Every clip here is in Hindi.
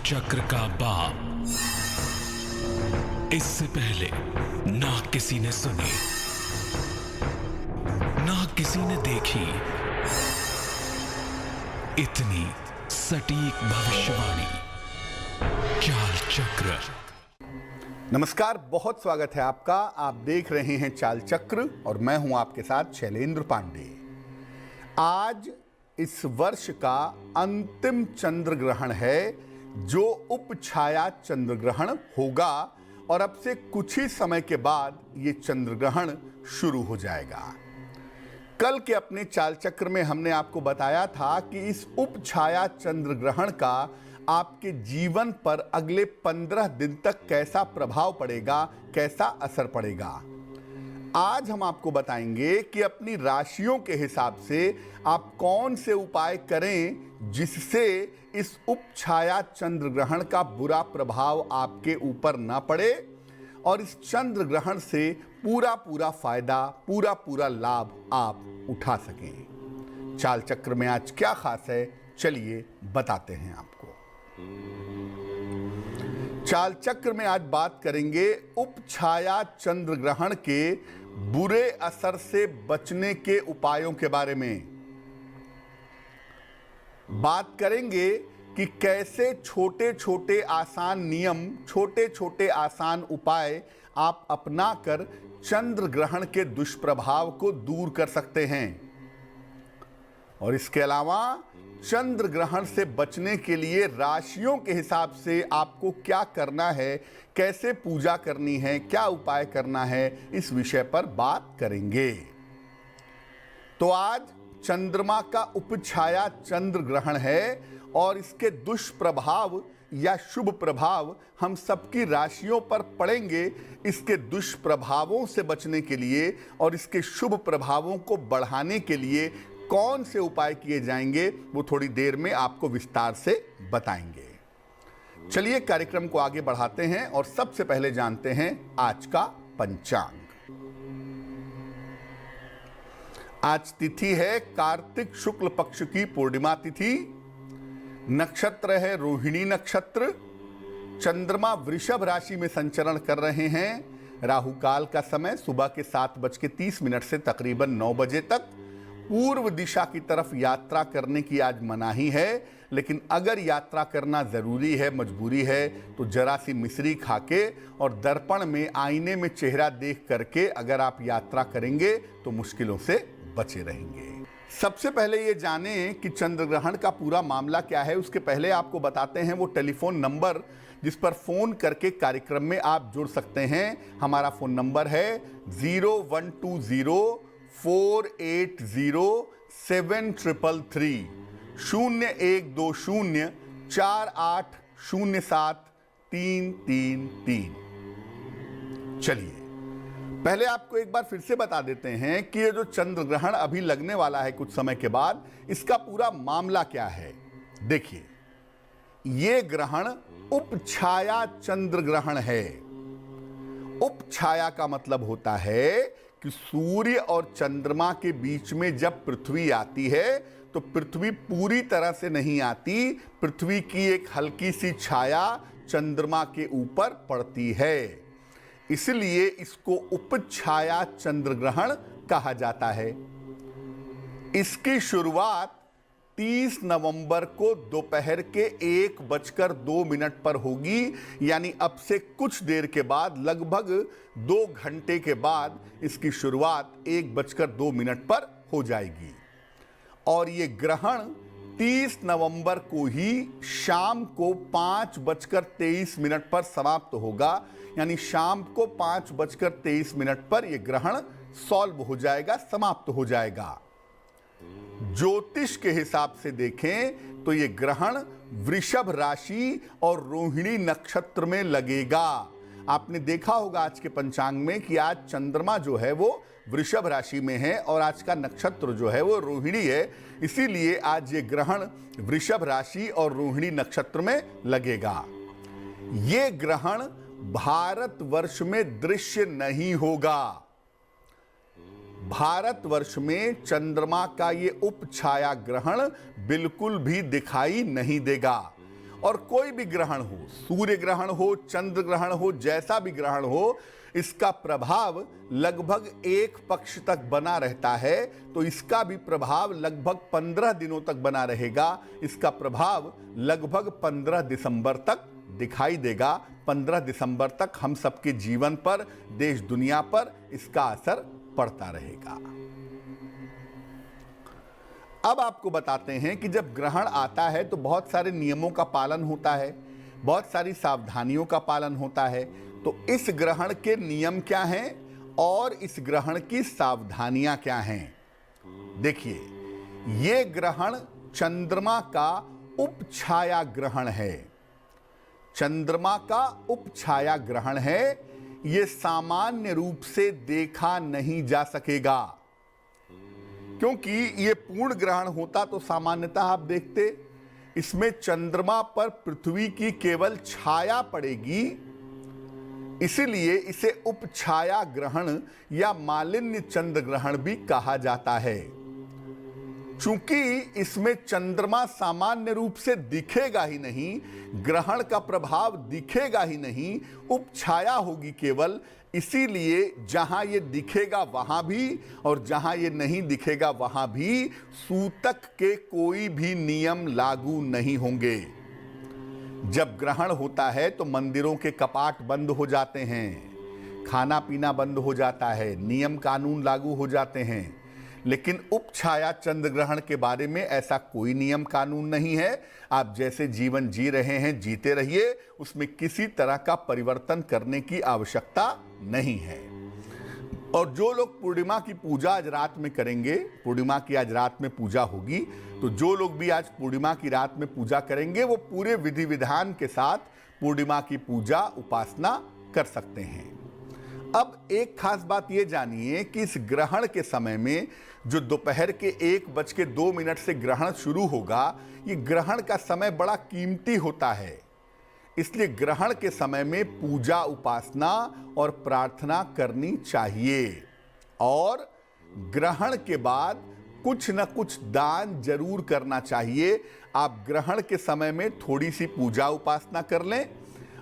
चक्र का बाप। इससे पहले ना किसी ने सुनी, ना किसी ने देखी इतनी सटीक भविष्यवाणी। चाल चक्र। नमस्कार, बहुत स्वागत है आपका। आप देख रहे हैं चाल चक्र और मैं हूं आपके साथ शैलेंद्र पांडे। आज इस वर्ष का अंतिम चंद्र ग्रहण है, जो उपछाया चंद्र ग्रहण होगा और अब से कुछ ही समय के बाद ये चंद्र ग्रहण शुरू हो जाएगा। कल के अपने चाल चक्र में हमने आपको बताया था कि इस उपछाया चंद्र ग्रहण का आपके जीवन पर अगले 15 दिन तक कैसा प्रभाव पड़ेगा, कैसा असर पड़ेगा। आज हम आपको बताएंगे कि अपनी राशियों के हिसाब से आप कौन से उपाय करें जिससे इस उपछाया चंद्र ग्रहण का बुरा प्रभाव आपके ऊपर ना पड़े और इस चंद्र ग्रहण से पूरा फायदा, पूरा लाभ आप उठा सकें। चाल चक्र में आज क्या खास है, चलिए बताते हैं आपको। चाल चक्र में आज बात करेंगे उपछाया चंद्र ग्रहण के बुरे असर से बचने के उपायों के बारे में। बात करेंगे कि कैसे छोटे छोटे आसान नियम, छोटे छोटे आसान उपाय आप अपनाकर चंद्र ग्रहण के दुष्प्रभाव को दूर कर सकते हैं। और इसके अलावा चंद्र ग्रहण से बचने के लिए राशियों के हिसाब से आपको क्या करना है, कैसे पूजा करनी है, क्या उपाय करना है, इस विषय पर बात करेंगे। तो आज चंद्रमा का उपछाया चंद्र ग्रहण है और इसके दुष्प्रभाव या शुभ प्रभाव हम सबकी राशियों पर पड़ेंगे। इसके दुष्प्रभावों से बचने के लिए और इसके शुभ प्रभावों को बढ़ाने के लिए कौन से उपाय किए जाएंगे, वो थोड़ी देर में आपको विस्तार से बताएंगे। चलिए कार्यक्रम को आगे बढ़ाते हैं और सबसे पहले जानते हैं आज का पंचांग। आज तिथि है कार्तिक शुक्ल पक्ष की पूर्णिमा तिथि। नक्षत्र है रोहिणी नक्षत्र। चंद्रमा वृषभ राशि में संचरण कर रहे हैं। राहु काल का समय सुबह के 7:30 से तकरीबन 9 बजे तक। पूर्व दिशा की तरफ यात्रा करने की आज मनाही है, लेकिन अगर यात्रा करना जरूरी है, मजबूरी है, तो जरा सी मिश्री खाके और दर्पण में, आईने में चेहरा देख करके अगर आप यात्रा करेंगे तो मुश्किलों से बचे रहेंगे। सबसे पहले ये जानें कि चंद्र ग्रहण का पूरा मामला क्या है। उसके पहले आपको बताते हैं वो टेलीफोन नंबर जिस पर फोन करके कार्यक्रम में आप जुड़ सकते हैं। हमारा फोन नंबर है 0120480733 0120480733। चलिए पहले आपको एक बार फिर से बता देते हैं कि ये जो चंद्र ग्रहण अभी लगने वाला है कुछ समय के बाद, इसका पूरा मामला क्या है। देखिए, ये ग्रहण उपछाया चंद्र ग्रहण है। उपछाया का मतलब होता है कि सूर्य और चंद्रमा के बीच में जब पृथ्वी आती है तो पृथ्वी पूरी तरह से नहीं आती, पृथ्वी की एक हल्की सी छाया चंद्रमा के ऊपर पड़ती है। इसलिए इसको उपछाया चंद्र ग्रहण कहा जाता है। इसकी शुरुआत 30 नवंबर को दोपहर के 1:02 पर होगी, यानी अब से कुछ देर के बाद, लगभग 2 घंटे के बाद इसकी शुरुआत 1:02 पर हो जाएगी। और ये ग्रहण 30 नवंबर को ही शाम को 5:23 पर समाप्त होगा, यानी शाम को 5:23 पर यह ग्रहण सॉल्व हो जाएगा, समाप्त हो जाएगा। ज्योतिष के हिसाब से देखें तो यह ग्रहण वृषभ राशि और रोहिणी नक्षत्र में लगेगा। आपने देखा होगा आज के पंचांग में कि आज चंद्रमा जो है वो वृषभ राशि में है और आज का नक्षत्र जो है वो रोहिणी है। इसीलिए आज ये ग्रहण वृषभ राशि और रोहिणी नक्षत्र में लगेगा। ये ग्रहण भारतवर्ष में दृश्य नहीं होगा। भारतवर्ष में चंद्रमा का ये उपछाया ग्रहण बिल्कुल भी दिखाई नहीं देगा और कोई भी ग्रहण हो, सूर्य ग्रहण हो, चंद्र ग्रहण हो, जैसा भी ग्रहण हो, इसका प्रभाव लगभग एक पक्ष तक बना रहता है। तो इसका भी प्रभाव लगभग 15 दिनों तक बना रहेगा। इसका प्रभाव लगभग 15 दिसंबर तक दिखाई देगा। 15 दिसंबर तक हम सबके जीवन पर, देश दुनिया पर इसका असर पड़ता रहेगा। अब आपको बताते हैं कि जब ग्रहण आता है तो बहुत सारे नियमों का पालन होता है, बहुत सारी सावधानियों का पालन होता है। तो इस ग्रहण के नियम क्या हैं और इस ग्रहण की सावधानियां क्या हैं? देखिए, ये ग्रहण चंद्रमा का उपछाया ग्रहण है। चंद्रमा का उपछाया ग्रहण है। ये सामान्य रूप से देखा नहीं जा सकेगा, क्योंकि ये पूर्ण ग्रहण होता तो सामान्यतः आप देखते, इसमें चंद्रमा पर पृथ्वी की केवल छाया पड़ेगी। इसीलिए इसे उपछाया ग्रहण या मालिन्य चंद्र ग्रहण भी कहा जाता है। चूंकि इसमें चंद्रमा सामान्य रूप से दिखेगा ही नहीं, ग्रहण का प्रभाव दिखेगा ही नहीं, उपछाया होगी केवल, इसीलिए जहां ये दिखेगा वहां भी और जहां ये नहीं दिखेगा वहां भी सूतक के कोई भी नियम लागू नहीं होंगे। जब ग्रहण होता है तो मंदिरों के कपाट बंद हो जाते हैं, खाना पीना बंद हो जाता है, नियम कानून लागू हो जाते हैं। लेकिन उपछाया चंद्र ग्रहण के बारे में ऐसा कोई नियम कानून नहीं है। आप जैसे जीवन जी रहे हैं जीते रहिए, उसमें किसी तरह का परिवर्तन करने की आवश्यकता नहीं है। और जो लोग पूर्णिमा की पूजा आज रात में करेंगे, पूर्णिमा की आज रात में पूजा होगी, तो जो लोग भी आज पूर्णिमा की रात में पूजा करेंगे वो पूरे विधि विधान के साथ पूर्णिमा की पूजा उपासना कर सकते हैं। अब एक खास बात ये जानिए कि इस ग्रहण के समय में जो दोपहर के 1:02 से ग्रहण शुरू होगा, ये ग्रहण का समय बड़ा कीमती होता है। इसलिए ग्रहण के समय में पूजा उपासना और प्रार्थना करनी चाहिए। और ग्रहण के बाद कुछ न कुछ दान जरूर करना चाहिए। आप ग्रहण के समय में थोड़ी सी पूजा उपासना कर लें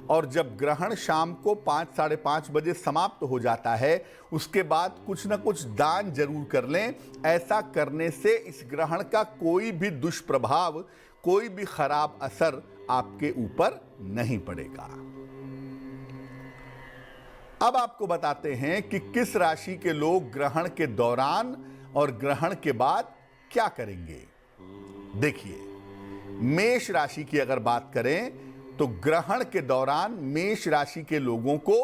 और जब ग्रहण शाम को 5 साढ़े 5 बजे समाप्त हो जाता है, उसके बाद कुछ न कुछ दान जरूर कर लें। ऐसा करने से इस ग्रहण का कोई भी दुष्प्रभाव, कोई भी खराब असर आपके ऊपर नहीं पड़ेगा। अब आपको बताते हैं कि किस राशि के लोग ग्रहण के दौरान और ग्रहण के बाद क्या करेंगे। देखिए, मेष राशि की अगर बात करें तो ग्रहण के दौरान मेष राशि के लोगों को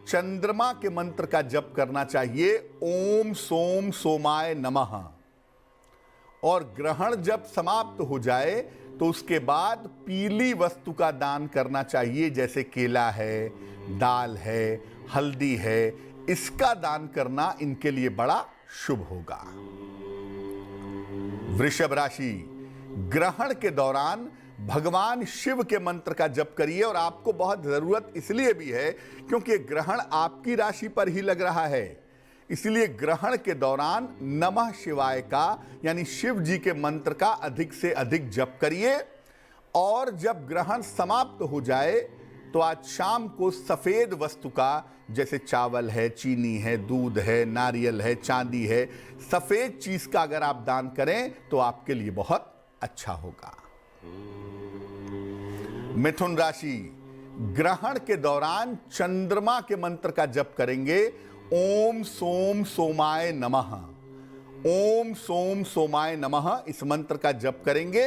चंद्रमा के मंत्र का जप करना चाहिए, ओम सोम सोमाय नमः। और ग्रहण जब समाप्त हो जाए तो उसके बाद पीली वस्तु का दान करना चाहिए, जैसे केला है, दाल है, हल्दी है। इसका दान करना इनके लिए बड़ा शुभ होगा। वृषभ राशि, ग्रहण के दौरान भगवान शिव के मंत्र का जप करिए। और आपको बहुत जरूरत इसलिए भी है क्योंकि ग्रहण आपकी राशि पर ही लग रहा है। इसलिए ग्रहण के दौरान नमः शिवाय का यानी शिव जी के मंत्र का अधिक से अधिक जप करिए। और जब ग्रहण समाप्त हो जाए तो आज शाम को सफेद वस्तु का, जैसे चावल है, चीनी है, दूध है, नारियल है, चांदी है, सफेद चीज का अगर आप दान करें तो आपके लिए बहुत अच्छा होगा। मिथुन राशि, ग्रहण के दौरान चंद्रमा के मंत्र का जप करेंगे, ओम सोम सोमाय नमः। ओम सोम सोमाय नमः इस मंत्र का जप करेंगे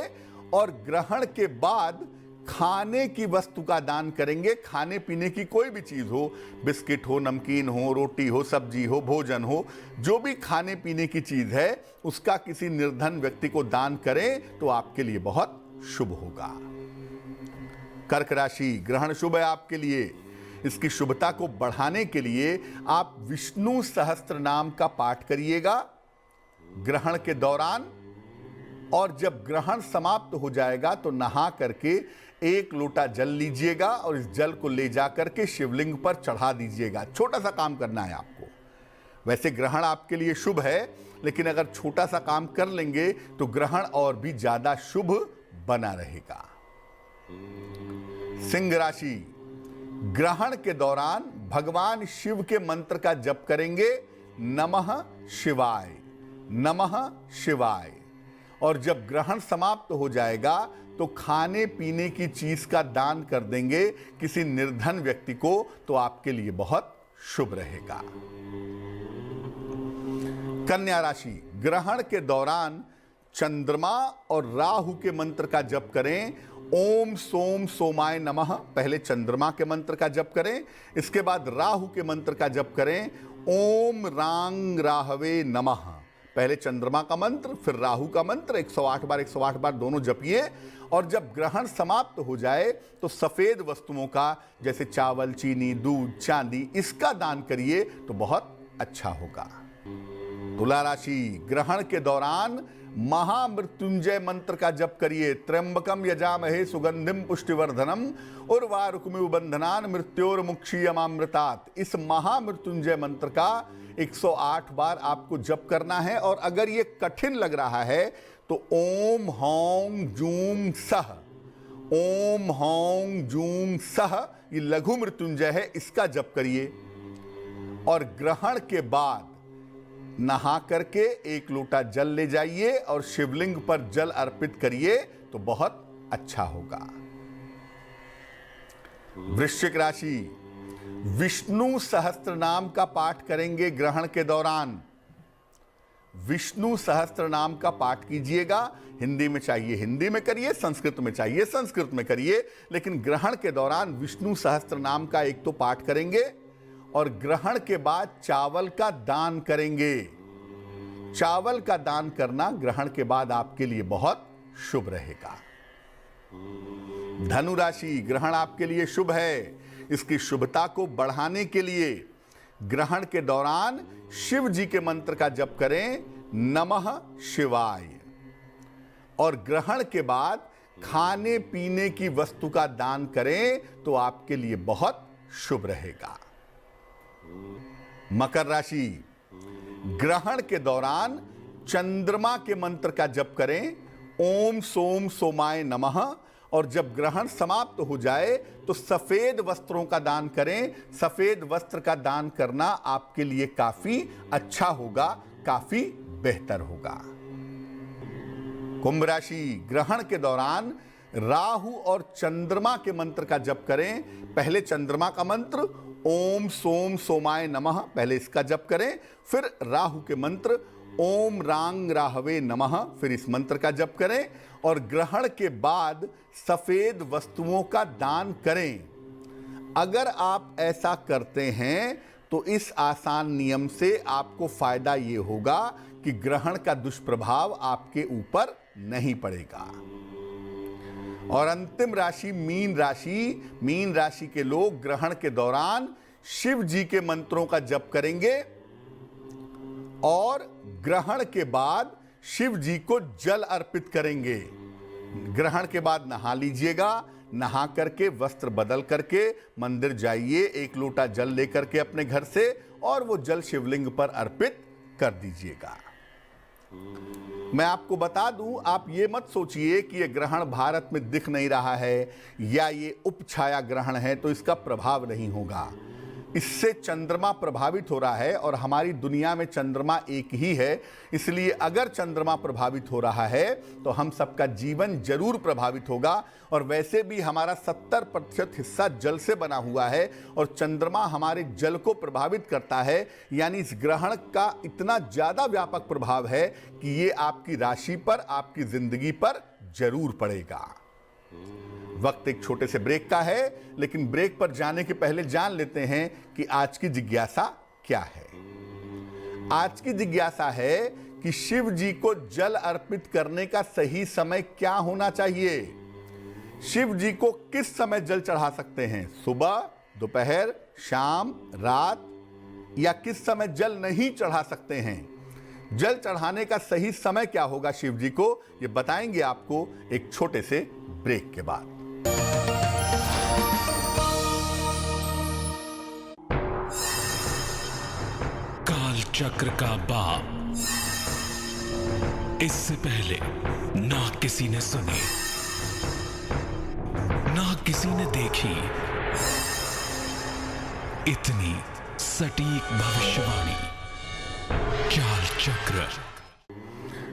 और ग्रहण के बाद खाने की वस्तु का दान करेंगे। खाने पीने की कोई भी चीज हो, बिस्किट हो, नमकीन हो, रोटी हो, सब्जी हो, भोजन हो, जो भी खाने पीने की चीज है उसका किसी निर्धन व्यक्ति को दान करें तो आपके लिए बहुत शुभ होगा। कर्क राशि, ग्रहण शुभ है आपके लिए। इसकी शुभता को बढ़ाने के लिए आप विष्णु सहस्त्र नाम का पाठ करिएगा ग्रहण के दौरान। और जब ग्रहण समाप्त हो जाएगा तो नहा करके 1 लोटा जल लीजिएगा और इस जल को ले जाकर के शिवलिंग पर चढ़ा दीजिएगा। छोटा सा काम करना है आपको। वैसे ग्रहण आपके लिए शुभ है, लेकिन अगर छोटा सा काम कर लेंगे तो ग्रहण और भी ज्यादा शुभ बना रहेगा। सिंह राशि, ग्रहण के दौरान भगवान शिव के मंत्र का जप करेंगे, नमः शिवाय, नमः शिवाय। और जब ग्रहण समाप्त हो जाएगा तो खाने पीने की चीज का दान कर देंगे किसी निर्धन व्यक्ति को, तो आपके लिए बहुत शुभ रहेगा। कन्या राशि, ग्रहण के दौरान चंद्रमा और राहु के मंत्र का जप करें। ओम सोम सोमाय नमः, पहले चंद्रमा के मंत्र का जप करें, इसके बाद राहु के मंत्र का जप करें। ओम रांग राहवे नमः, पहले चंद्रमा का मंत्र फिर राहु का मंत्र 108 बार दोनों जपिए। और जब ग्रहण समाप्त हो जाए तो सफेद वस्तुओं का, जैसे चावल, चीनी, दूध, चांदी, इसका दान करिए तो बहुत अच्छा होगा। तुला राशि, ग्रहण के दौरान महामृत्युंजय मंत्र का जप करिए। त्र्यंबकम यजामहे सुगंधिम पुष्टिवर्धनम उर्वारुकमिव बंधनान मृत्योर्मुक्षीयमामृतात्। इस महामृत्युंजय मंत्र का 108 बार आपको जप करना है। और अगर ये कठिन लग रहा है तो ओम हौं जूं सह, ओम हौं जूं सह, ये लघु मृत्युंजय है, इसका जप करिए। और ग्रहण के बाद नहा करके 1 लोटा जल ले जाइए और शिवलिंग पर जल अर्पित करिए तो बहुत अच्छा होगा। वृश्चिक राशि, विष्णु सहस्त्र नाम का पाठ करेंगे ग्रहण के दौरान। विष्णु सहस्त्र नाम का पाठ कीजिएगा। हिंदी में चाहिए हिंदी में करिए, संस्कृत में चाहिए संस्कृत में करिए, लेकिन ग्रहण के दौरान विष्णु सहस्त्र नाम का एक तो पाठ करेंगे और ग्रहण के बाद चावल का दान करेंगे। चावल का दान करना ग्रहण के बाद आपके लिए बहुत शुभ रहेगा। धनु राशि, ग्रहण आपके लिए शुभ है। इसकी शुभता को बढ़ाने के लिए ग्रहण के दौरान शिव जी के मंत्र का जप करें, नमः शिवाय। और ग्रहण के बाद खाने पीने की वस्तु का दान करें तो आपके लिए बहुत शुभ रहेगा। मकर राशि, ग्रहण के दौरान चंद्रमा के मंत्र का जप करें, ओम सोम सोमाय नमः। और जब ग्रहण समाप्त हो जाए तो सफेद वस्त्रों का दान करें। सफेद वस्त्र का दान करना आपके लिए काफी अच्छा होगा, काफी बेहतर होगा। कुंभ राशि, ग्रहण के दौरान राहु और चंद्रमा के मंत्र का जप करें। पहले चंद्रमा का मंत्र ओम सोम सोमाय नमः, पहले इसका जप करें, फिर राहु के मंत्र ओम रांग राहवे नमः, फिर इस मंत्र का जप करें। और ग्रहण के बाद सफेद वस्तुओं का दान करें। अगर आप ऐसा करते हैं तो इस आसान नियम से आपको फायदा ये होगा कि ग्रहण का दुष्प्रभाव आपके ऊपर नहीं पड़ेगा। और अंतिम राशि मीन राशि, मीन राशि के लोग ग्रहण के दौरान शिव जी के मंत्रों का जप करेंगे और ग्रहण के बाद शिव जी को जल अर्पित करेंगे। ग्रहण के बाद नहा लीजिएगा, नहा करके वस्त्र बदल करके मंदिर जाइए, 1 लोटा जल लेकर के अपने घर से, और वो जल शिवलिंग पर अर्पित कर दीजिएगा। मैं आपको बता दूं, आप ये मत सोचिए कि ये ग्रहण भारत में दिख नहीं रहा है या ये उपछाया ग्रहण है तो इसका प्रभाव नहीं होगा। इससे चंद्रमा प्रभावित हो रहा है और हमारी दुनिया में चंद्रमा एक ही है, इसलिए अगर चंद्रमा प्रभावित हो रहा है तो हम सबका जीवन जरूर प्रभावित होगा। और वैसे भी हमारा 70% हिस्सा जल से बना हुआ है और चंद्रमा हमारे जल को प्रभावित करता है, यानी इस ग्रहण का इतना ज़्यादा व्यापक प्रभाव है कि ये आपकी राशि पर, आपकी जिंदगी पर जरूर पड़ेगा। वक्त एक छोटे से ब्रेक का है, लेकिन ब्रेक पर जाने के पहले जान लेते हैं कि आज की जिज्ञासा क्या है। आज की जिज्ञासा है कि शिव जी को जल अर्पित करने का सही समय क्या होना चाहिए। शिव जी को किस समय जल चढ़ा सकते हैं, सुबह, दोपहर, शाम, रात, या किस समय जल नहीं चढ़ा सकते हैं। जल चढ़ाने का सही समय क्या होगा शिव जी को, ये बताएंगे आपको एक छोटे से ब्रेक के बाद। काल चक्र का बाप, इससे पहले ना किसी ने सुनी किसी ने देखी इतनी सटीक भविष्यवाणी। काल चक्र।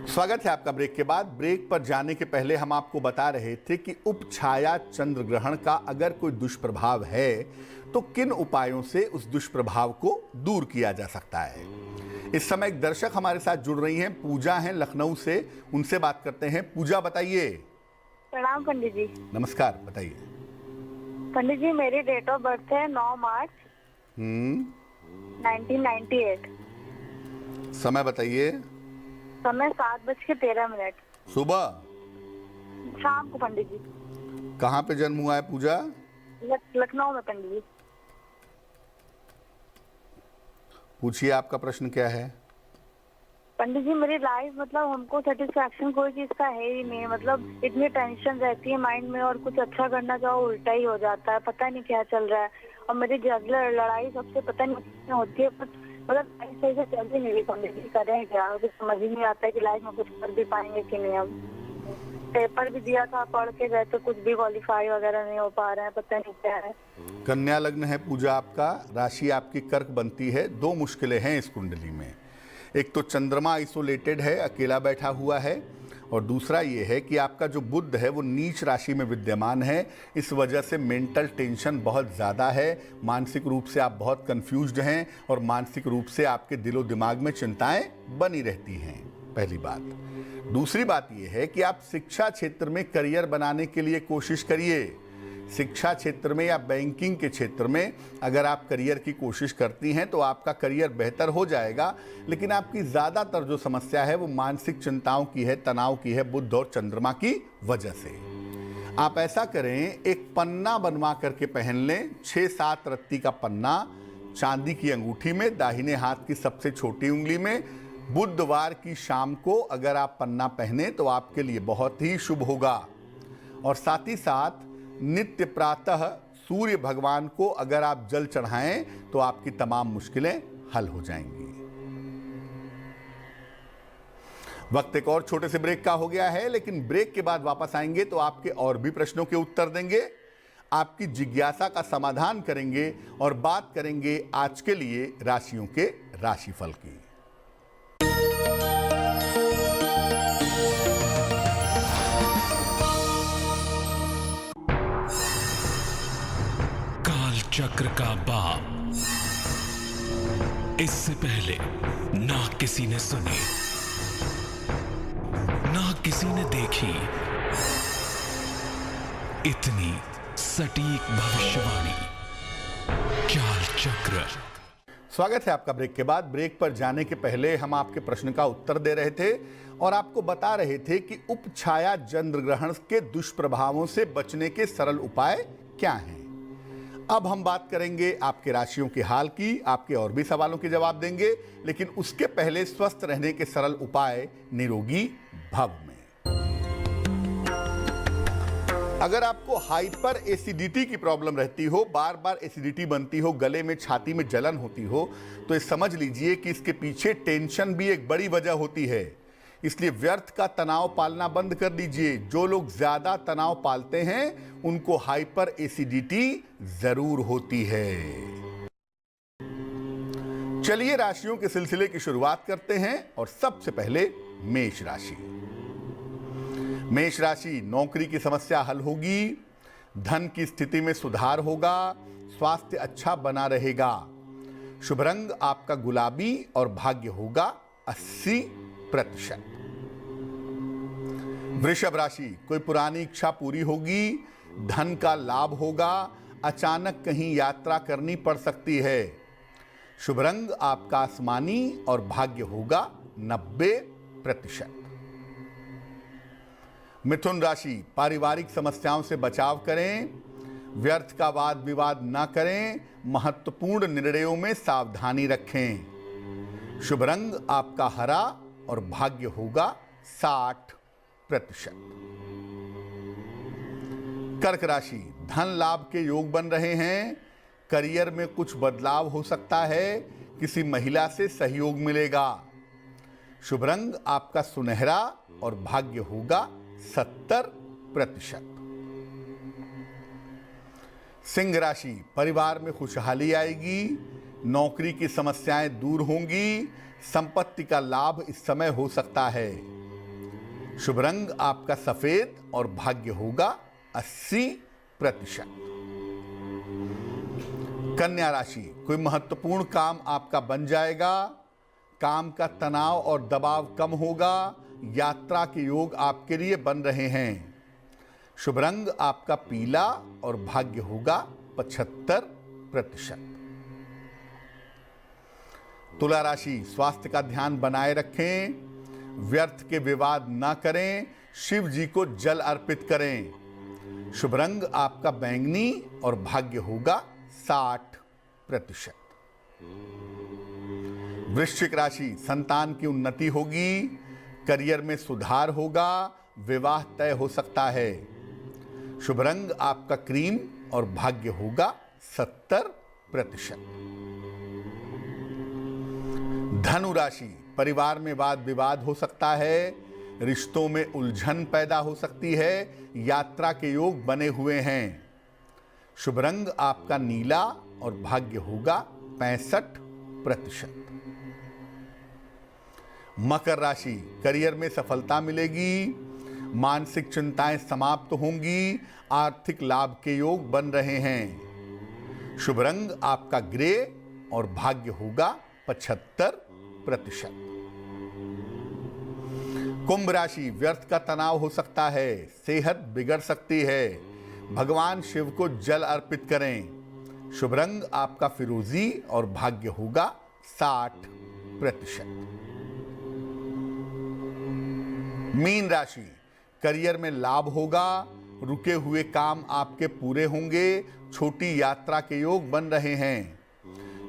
स्वागत है आपका ब्रेक के बाद। ब्रेक पर जाने के पहले हम आपको बता रहे थे कि उपछाया चंद्र ग्रहण का अगर कोई दुष्प्रभाव है तो किन उपायों से उस दुष्प्रभाव को दूर किया जा सकता है। इस समय एक दर्शक हमारे साथ जुड़ रही हैं, पूजा हैं लखनऊ से, उनसे बात करते हैं। पूजा बताइए। प्रणाम पंडित जी। नमस्कार, बताइए। पंडित जी, मेरी डेट ऑफ बर्थ है 9 मार्च 1998। समय बताइए। समय 7:13। सुबह? शाम को पंडित जी। कहाँ पे जन्म हुआ है पूजा? लखनऊ में पंडित जी। पूछिए, आपका प्रश्न क्या है? पंडित जी, मेरी लाइफ मतलब हमको सेटिस्फैक्शन कोई चीज का है ही नहीं। मतलब इतनी टेंशन रहती है माइंड में और कुछ अच्छा करना चाहो उल्टा ही हो जाता है, पता नहीं क्या चल रहा है। और मेरी जगह लड़ाई सबसे पता नहीं होती है, मतलब सही से चल ही नहीं रही पंडित जी। करें क्या, कुछ समझ ही नहीं आता है कि लाइफ में कुछ कर भी पाएंगे कि नहीं। अब पेपर भी दिया था, पढ़ के गए तो कुछ भी क्वालिफाई वगैरह नहीं हो पा रहे हैं, पता नहीं क्या है। कन्या लग्न है पूजा आपका, राशि आपकी कर्क बनती है। दो मुश्किलें हैं इस कुंडली में। एक तो चंद्रमा आइसोलेटेड है, अकेला बैठा हुआ है, और दूसरा ये है कि आपका जो बुध है वो नीच राशि में विद्यमान है। इस वजह से मेंटल टेंशन बहुत ज़्यादा है, मानसिक रूप से आप बहुत कंफ्यूज्ड हैं और मानसिक रूप से आपके दिलो दिमाग में चिंताएं बनी रहती हैं, पहली बात। दूसरी बात ये है कि आप शिक्षा क्षेत्र में करियर बनाने के लिए कोशिश करिए। शिक्षा क्षेत्र में या बैंकिंग के क्षेत्र में अगर आप करियर की कोशिश करती हैं तो आपका करियर बेहतर हो जाएगा, लेकिन आपकी ज़्यादातर जो समस्या है वो मानसिक चिंताओं की है, तनाव की है, बुध और चंद्रमा की वजह से। आप ऐसा करें, एक पन्ना बनवा करके पहन लें, 6-7 रत्ती का पन्ना, चांदी की अंगूठी में, दाहिने हाथ की सबसे छोटी उंगली में। बुधवार की शाम को अगर आप पन्ना पहने तो आपके लिए बहुत ही शुभ होगा। और साथ ही साथ नित्य प्रातः सूर्य भगवान को अगर आप जल चढ़ाएं तो आपकी तमाम मुश्किलें हल हो जाएंगी। वक्त एक और छोटे से ब्रेक का हो गया है, लेकिन ब्रेक के बाद वापस आएंगे तो आपके और भी प्रश्नों के उत्तर देंगे, आपकी जिज्ञासा का समाधान करेंगे और बात करेंगे आज के लिए राशियों के राशिफल की। चक्र का बाप। इससे पहले ना किसी ने सुनी, ना किसी ने देखी इतनी सटीक भविष्यवाणी। काल चक्र। स्वागत है आपका ब्रेक के बाद। ब्रेक पर जाने के पहले हम आपके प्रश्न का उत्तर दे रहे थे और आपको बता रहे थे कि उपछाया चंद्र ग्रहण के दुष्प्रभावों से बचने के सरल उपाय क्या हैं। अब हम बात करेंगे आपके राशियों के हाल की, आपके और भी सवालों के जवाब देंगे, लेकिन उसके पहले स्वस्थ रहने के सरल उपाय निरोगी भव में। अगर आपको हाइपर एसिडिटी की प्रॉब्लम रहती हो, बार बार एसिडिटी बनती हो, गले में छाती में जलन होती हो, तो ये समझ लीजिए कि इसके पीछे टेंशन भी एक बड़ी वजह होती है। इसलिए व्यर्थ का तनाव पालना बंद कर दीजिए। जो लोग ज्यादा तनाव पालते हैं उनको हाइपर एसिडिटी जरूर होती है। चलिए राशियों के सिलसिले की शुरुआत करते हैं और सबसे पहले मेष राशि। मेष राशि, नौकरी की समस्या हल होगी, धन की स्थिति में सुधार होगा, स्वास्थ्य अच्छा बना रहेगा। शुभ रंग आपका गुलाबी और भाग्य होगा 80%। वृषभ राशि, कोई पुरानी इच्छा पूरी होगी, धन का लाभ होगा, अचानक कहीं यात्रा करनी पड़ सकती है। शुभ रंग आपका आसमानी और भाग्य होगा 90%। मिथुन राशि, पारिवारिक समस्याओं से बचाव करें, व्यर्थ का वाद विवाद ना करें, महत्वपूर्ण निर्णयों में सावधानी रखें। शुभ रंग आपका हरा और भाग्य होगा 60%। कर्क राशि, धन लाभ के योग बन रहे हैं, करियर में कुछ बदलाव हो सकता है, किसी महिला से सहयोग मिलेगा। शुभ रंग आपका सुनहरा और भाग्य होगा 70%। सिंह राशि, परिवार में खुशहाली आएगी, नौकरी की समस्याएं दूर होंगी, संपत्ति का लाभ इस समय हो सकता है। शुभ रंग आपका सफेद और भाग्य होगा 80%। कन्या राशि, कोई महत्वपूर्ण काम आपका बन जाएगा, काम का तनाव और दबाव कम होगा, यात्रा के योग आपके लिए बन रहे हैं। शुभ रंग आपका पीला और भाग्य होगा 75%। तुला राशि, स्वास्थ्य का ध्यान बनाए रखें, व्यर्थ के विवाद ना करें, शिव जी को जल अर्पित करें। शुभ रंग आपका बैंगनी और भाग्य होगा 60%। वृश्चिक राशि, संतान की उन्नति होगी, करियर में सुधार होगा, विवाह तय हो सकता है। शुभ रंग आपका क्रीम और भाग्य होगा 70%। धनु राशि, परिवार में वाद विवाद हो सकता है, रिश्तों में उलझन पैदा हो सकती है, यात्रा के योग बने हुए हैं। शुभ रंग आपका नीला और भाग्य होगा 65%। मकर राशि, करियर में सफलता मिलेगी, मानसिक चिंताएं समाप्त होंगी, आर्थिक लाभ के योग बन रहे हैं। शुभ रंग आपका ग्रे और भाग्य होगा 75%। कुंभ राशि, व्यर्थ का तनाव हो सकता है, सेहत बिगड़ सकती है, भगवान शिव को जल अर्पित करें। शुभ रंग आपका फिरोजी और भाग्य होगा 60%। मीन राशि, करियर में लाभ होगा, रुके हुए काम आपके पूरे होंगे, छोटी यात्रा के योग बन रहे हैं।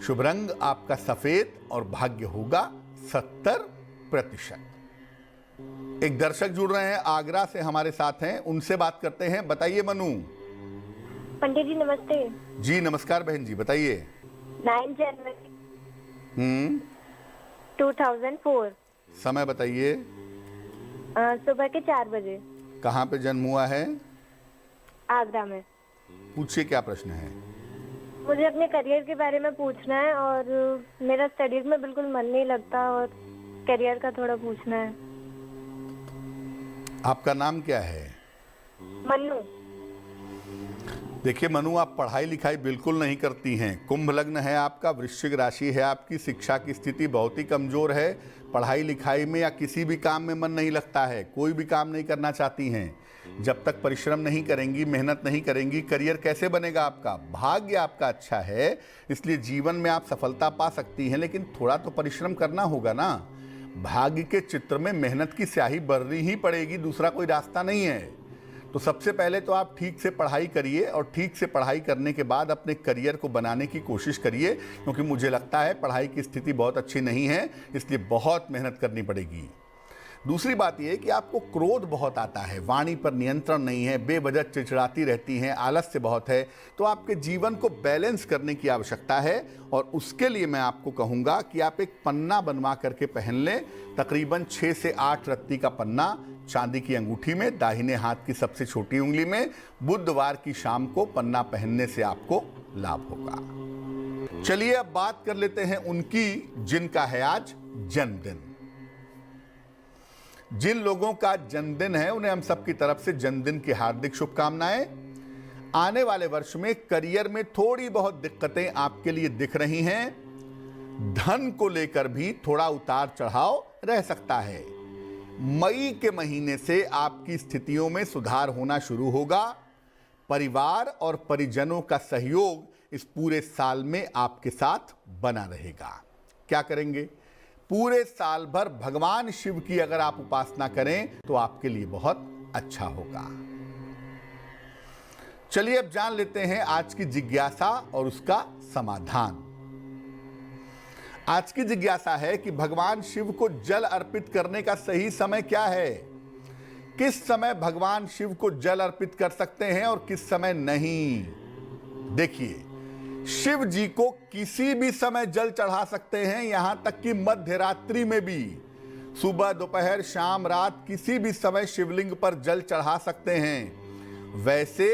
शुभ रंग आपका सफेद और भाग्य होगा 70%। एक दर्शक जुड़ रहे हैं, आगरा से हमारे साथ हैं, उनसे बात करते हैं। बताइए मनु। पंडित जी नमस्ते। जी नमस्कार बहन जी, बताइए। 9 जनवरी 2004। समय बताइए। सुबह के 4 बजे। कहाँ पे जन्म हुआ है? आगरा में। पूछिए क्या प्रश्न है। मुझे अपने करियर के बारे में पूछना है और मेरा स्टडीज में बिल्कुल मन नहीं लगता और करियर का थोड़ा पूछना है। आपका नाम क्या है? मन्नू। देखिए मनु, आप पढ़ाई लिखाई बिल्कुल नहीं करती हैं। कुंभ लग्न है आपका, वृश्चिक राशि है आपकी, शिक्षा की स्थिति बहुत ही कमजोर है, पढ़ाई लिखाई में या किसी भी काम में मन नहीं लगता है, कोई भी काम नहीं करना चाहती हैं। जब तक परिश्रम नहीं करेंगी, मेहनत नहीं करेंगी, करियर कैसे बनेगा आपका? भाग्य आपका अच्छा है, इसलिए जीवन में आप सफलता पा सकती हैं, लेकिन थोड़ा तो परिश्रम करना होगा ना। भाग्य के चित्र में मेहनत की स्याही भरनी ही पड़ेगी, दूसरा कोई रास्ता नहीं है। तो सबसे पहले तो आप ठीक से पढ़ाई करिए और ठीक से पढ़ाई करने के बाद अपने करियर को बनाने की कोशिश करिए, क्योंकि मुझे लगता है पढ़ाई की स्थिति बहुत अच्छी नहीं है, इसलिए बहुत मेहनत करनी पड़ेगी। दूसरी बात यह है कि आपको क्रोध बहुत आता है, वाणी पर नियंत्रण नहीं है, बेवजह चिड़चिड़ाती रहती हैं, आलस्य बहुत है, तो आपके जीवन को बैलेंस करने की आवश्यकता है। और उसके लिए मैं आपको कहूँगा कि आप एक पन्ना बनवा करके पहन लें, तकरीबन 6 से 8 रत्ती का पन्ना, चांदी की अंगूठी में, दाहिने हाथ की सबसे छोटी उंगली में। बुधवार की शाम को पन्ना पहनने से आपको लाभ होगा। चलिए अब बात कर लेते हैं उनकी जिनका है आज जन्मदिन। जिन लोगों का जन्मदिन है उन्हें हम सबकी तरफ से जन्मदिन की हार्दिक शुभकामनाएं। आने वाले वर्ष में करियर में थोड़ी बहुत दिक्कतें आपके लिए दिख रही हैं। धन को लेकर भी थोड़ा उतार चढ़ाव रह सकता है। मई के महीने से आपकी स्थितियों में सुधार होना शुरू होगा। परिवार और परिजनों का सहयोग इस पूरे साल में आपके साथ बना रहेगा। क्या करेंगे? पूरे साल भर भगवान शिव की अगर आप उपासना करें तो आपके लिए बहुत अच्छा होगा। चलिए अब जान लेते हैं आज की जिज्ञासा और उसका समाधान। आज की जिज्ञासा है कि भगवान शिव को जल अर्पित करने का सही समय क्या है? किस समय भगवान शिव को जल अर्पित कर सकते हैं और किस समय नहीं? देखिए, शिव जी को किसी भी समय जल चढ़ा सकते हैं, यहां तक कि मध्य रात्रि में भी। सुबह, दोपहर, शाम, रात, किसी भी समय शिवलिंग पर जल चढ़ा सकते हैं। वैसे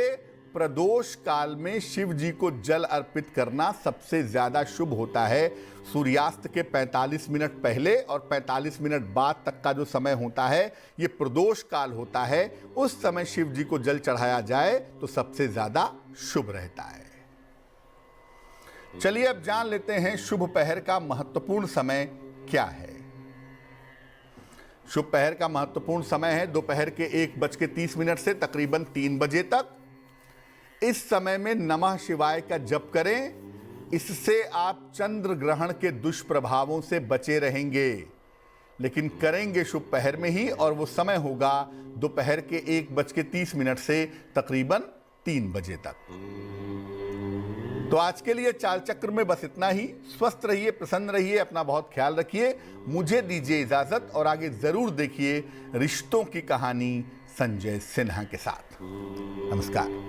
प्रदोष काल में शिव जी को जल अर्पित करना सबसे ज्यादा शुभ होता है। सूर्यास्त के 45 मिनट पहले और 45 मिनट बाद तक का जो समय होता है ये प्रदोष काल होता है। उस समय शिव जी को जल चढ़ाया जाए तो सबसे ज्यादा शुभ रहता है। चलिए अब जान लेते हैं शुभ पहर का महत्वपूर्ण समय क्या है। शुभ पहर का महत्वपूर्ण समय है दोपहर के 1:30 से तकरीबन 3 बजे तक। इस समय में नमः शिवाय का जप करें, इससे आप चंद्र ग्रहण के दुष्प्रभावों से बचे रहेंगे। लेकिन करेंगे शुभ पहर में ही, और वो समय होगा दोपहर के 1:30 से तकरीबन 3 बजे तक। तो आज के लिए चाल चक्र में बस इतना ही। स्वस्थ रहिए, प्रसन्न रहिए, अपना बहुत ख्याल रखिए। मुझे दीजिए इजाजत और आगे जरूर देखिए रिश्तों की कहानी संजय सिन्हा के साथ। नमस्कार।